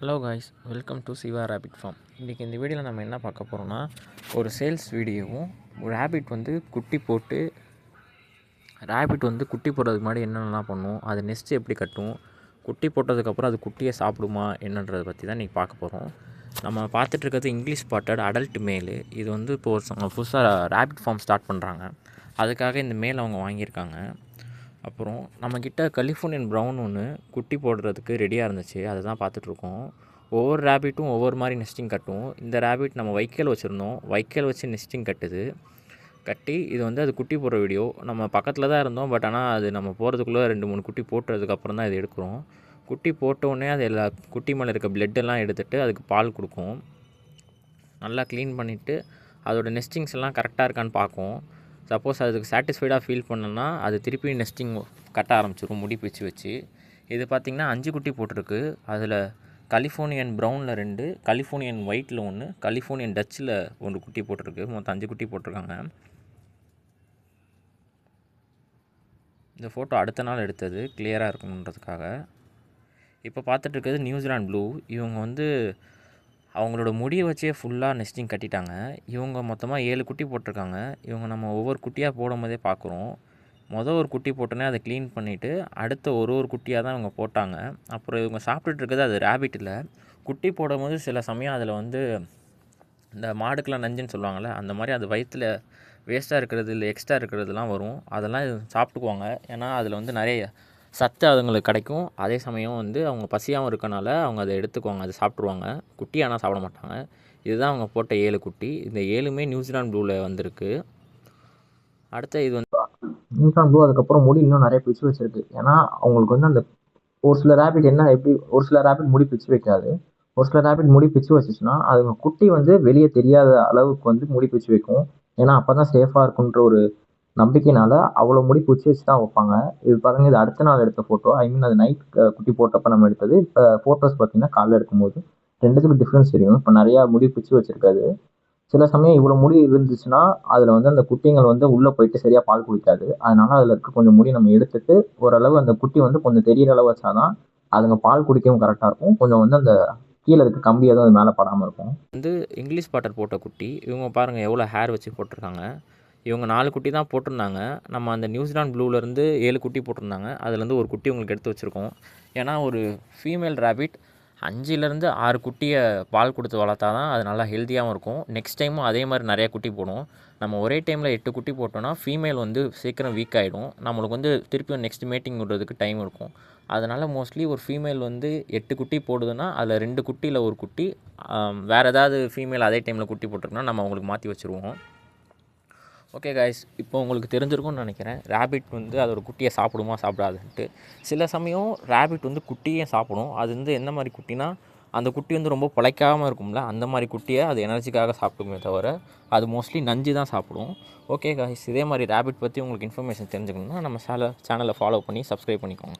Hello guys, welcome to Siva rapid farm. இன்றைக்கி இந்த வீடியோவில் நம்ம என்ன பார்க்க போகிறோம்னா, ஒரு சேல்ஸ் வீடியோவும் ரேபிட் வந்து குட்டி போட்டு ரேபிட் வந்து குட்டி போடுறதுக்கு முன்னாடி என்னென்னலாம் பண்ணும், அது நெஸ்ட்டு எப்படி கட்டும், குட்டி போட்டதுக்கப்புறம் அது குட்டியை சாப்பிடுமா என்னன்றதை பற்றி தான் இன்றைக்கி பார்க்க போகிறோம். நம்ம பார்த்துட்ருக்கிறது இங்கிலீஷ் ஸ்பாட்டட் அடல்ட் மேலு. இது வந்து இப்போ ஒருத்தவங்க புதுசாக ரேபிட் ஃபார்ம் ஸ்டார்ட் பண்ணுறாங்க. அதுக்காக இந்த மேல் அவங்க வாங்கியிருக்காங்க. அப்புறம் நம்மக்கிட்ட கலிஃபோர்னியன் ப்ரௌன் ஒன்று குட்டி போடுறதுக்கு ரெடியாக இருந்துச்சு. அதை தான் பார்த்துட்ருக்கோம். ஒவ்வொரு ரேபிட்டும் ஒவ்வொரு மாதிரி நெஸ்டிங் கட்டும். இந்த ரேபிட் நம்ம வைக்கோல் வச்சுருந்தோம், வைக்கோல் வச்சு நெஸ்டிங் கட்டுது. கட்டி இது வந்து அது குட்டி போடுற வீடியோ. நம்ம பக்கத்தில் தான் இருந்தோம், பட் ஆனால் அது நம்ம போகிறதுக்குள்ளே 2-3 குட்டி போட்டதுக்கப்புறம் தான் இது எடுக்கிறோம். குட்டி போட்டோடனே அது எல்லா குட்டி மேலே இருக்க பிளட்டெல்லாம் எடுத்துகிட்டு அதுக்கு பால் கொடுக்கும். நல்லா க்ளீன் பண்ணிவிட்டு அதோடய நெஸ்டிங்ஸ் எல்லாம் கரெக்டாக இருக்கான்னு பார்க்கும். சப்போஸ் அதுக்கு சாட்டிஸ்ஃபைடாக ஃபீல் பண்ணோன்னா அது திருப்பி நெஸ்டிங் கட்ட ஆரம்பிச்சிடும் முடி பிச்சு வச்சு. இது பார்த்திங்கன்னா 5 குட்டி போட்டிருக்கு. அதில் கலிஃபோர்னியன் ப்ரௌனில் 2, கலிஃபோர்னியன் ஒயிட்டில் 1, கலிஃபோர்னியன் டச்சில் 1 குட்டி போட்டிருக்கு. மொத்தம் 5 குட்டி போட்டிருக்காங்க. இந்த ஃபோட்டோ அடுத்த நாள் எடுத்தது, கிளியராக இருக்கணுன்றதுக்காக. இப்போ பார்த்துட்ருக்கிறது நியூசிலாண்ட் ப்ளூ. இவங்க வந்து அவங்களோட முடியை வச்சே ஃபுல்லாக நெஸ்டிங் கட்டிட்டாங்க. இவங்க மொத்தமாக 7 குட்டி போட்டிருக்காங்க. இவங்க நம்ம ஒவ்வொரு குட்டியாக போடும் போதே பார்க்குறோம். ஒரு குட்டி போட்டோன்னே அதை க்ளீன் பண்ணிவிட்டு அடுத்த ஒரு குட்டியாக தான் இவங்க போட்டாங்க. அப்புறம் இவங்க சாப்பிட்டுட்டு அது ரேபிட் இல்லை. குட்டி போடும்போது சில சமயம் அதில் வந்து இந்த மாடுக்கெலாம் நஞ்சுன்னு சொல்லுவாங்கள்ல, அந்த மாதிரி அது வயிற்றில் வேஸ்ட்டாக இருக்கிறது இல்லை எக்ஸ்ட்ரா இருக்கிறதுலாம் வரும். அதெல்லாம் சாப்பிட்டுக்குவாங்க. ஏன்னா அதில் வந்து நிறைய சத்து அதுங்களுக்கு கிடைக்கும். அதே சமயம் வந்து அவங்க பசியாகவும் இருக்கனால அவங்க அதை எடுத்துக்குவாங்க, அதை சாப்பிட்ருவாங்க. குட்டி ஆனால் சாப்பிட மாட்டாங்க. இதுதான் அவங்க போட்ட 7 குட்டி. இந்த 7மே நியூசிலாண்ட் ப்ளூவில் வந்திருக்கு. அடுத்த இது வந்து நியூசிலாண்ட் ப்ளூ. அதுக்கப்புறம் முடி இன்னும் நிறைய பிச்சு வச்சிருக்கு. ஏன்னா அவங்களுக்கு வந்து அந்த ஒரு சில ரேபிட் என்ன எப்படி ஒரு சில ரேபிட் முடி பிச்சு வைக்காது. ஒரு சில ரேபிட் முடி பிச்சு வச்சுச்சுன்னா அதுங்க குட்டி வந்து வெளியே தெரியாத அளவுக்கு வந்து முடி பிச்சு வைக்கும். ஏன்னா அப்போ தான் சேஃபாக இருக்குன்ற ஒரு நம்பிக்கையினால அவ்வளோ முடி பிடிச்சி வச்சு தான் வைப்பாங்க. இது பாருங்க, இது அடுத்த நாள் எடுத்த ஃபோட்டோ. ஐ மீன் அது நைட் குட்டி போட்டப்போ நம்ம எடுத்தது. இப்போ ஃபோட்டோஸ் பார்த்தீங்கன்னா காலைல எடுக்கும்போது 2த்துக்கும் டிஃப்ரென்ஸ் தெரியும். இப்போ நிறையா முடி பிச்சு வச்சிருக்காது. சில சமயம் இவ்வளோ முடி இருந்துச்சுன்னா அதில் வந்து அந்த குட்டிங்கள் வந்து உள்ளே போயிட்டு சரியாக பால் குடிக்காது. அதனால அதில் இருக்க கொஞ்சம் முடி நம்ம எடுத்துட்டு ஓரளவு அந்த குட்டி வந்து கொஞ்சம் தெரியிற அளவு வச்சாதான் அதுங்க பால் குடிக்கவும் கரெக்டாக இருக்கும். கொஞ்சம் வந்து அந்த கீழே இருக்க கம்பி எதுவும் அது மேலே படாமல் இருக்கும். வந்து இங்கிலீஷ் பாட்டர் போட்ட குட்டி. இவங்க பாருங்கள் எவ்வளோ ஹேர் வச்சு போட்டிருக்காங்க. இவங்க 4 குட்டி தான் போட்டிருந்தாங்க. நம்ம அந்த நியூசிலாண்ட் ப்ளூலேருந்து 7 குட்டி போட்டிருந்தாங்க. அதுலேருந்து ஒரு குட்டி உங்களுக்கு எடுத்து வச்சுருக்கோம். ஏன்னா ஒரு ஃபீமேல் ரேபிட் 5லேருந்து 6 குட்டியை பால் கொடுத்து வளர்த்தா தான் அது நல்லா ஹெல்த்தியாகவும் இருக்கும். நெக்ஸ்ட் டைமும் அதே மாதிரி நிறையா குட்டி போடும். நம்ம ஒரே டைமில் 8 குட்டி போட்டோன்னா ஃபீமேல் வந்து சீக்கிரம் வீக் ஆகிடும். நம்மளுக்கு வந்து திருப்பியும் நெக்ஸ்ட் மீட்டிங் விடுறதுக்கு டைம் இருக்கும். அதனால் மோஸ்ட்லி ஒரு ஃபீமேல் வந்து 8 குட்டி போடுதுன்னா அதில் 2 குட்டியில் ஒரு குட்டி வேறு ஏதாவது ஃபீமேல் அதே டைமில் குட்டி போட்டிருக்குன்னா நம்ம அவங்களுக்கு மாற்றி வச்சுருவோம். ஓகே காய்ஸ், இப்போ உங்களுக்கு தெரிஞ்சிருக்கும்னு நினைக்கிறேன் ரேபிட் வந்து அதோடய குட்டியை சாப்பிடுமா சாப்பிடாதுன்ட்டு. சில சமயம் ரேபிட் வந்து குட்டியே சாப்பிடும். அது வந்து எந்த மாதிரி குட்டினா, அந்த குட்டி வந்து ரொம்ப பிழைக்காமல் இருக்கும்ல, அந்த மாதிரி குட்டியை அது எனர்ஜிக்காக சாப்பிடுமே தவிர அது மோஸ்ட்லி நஞ்சு தான் சாப்பிடும். ஓகே காய்ஸ், இதே மாதிரி ரேபிட் பற்றி உங்களுக்கு இன்ஃபர்மேஷன் தெரிஞ்சுக்கணுன்னா நம்ம சேனலை ஃபாலோ பண்ணி சப்ஸ்கிரைப் பண்ணிக்கோங்க.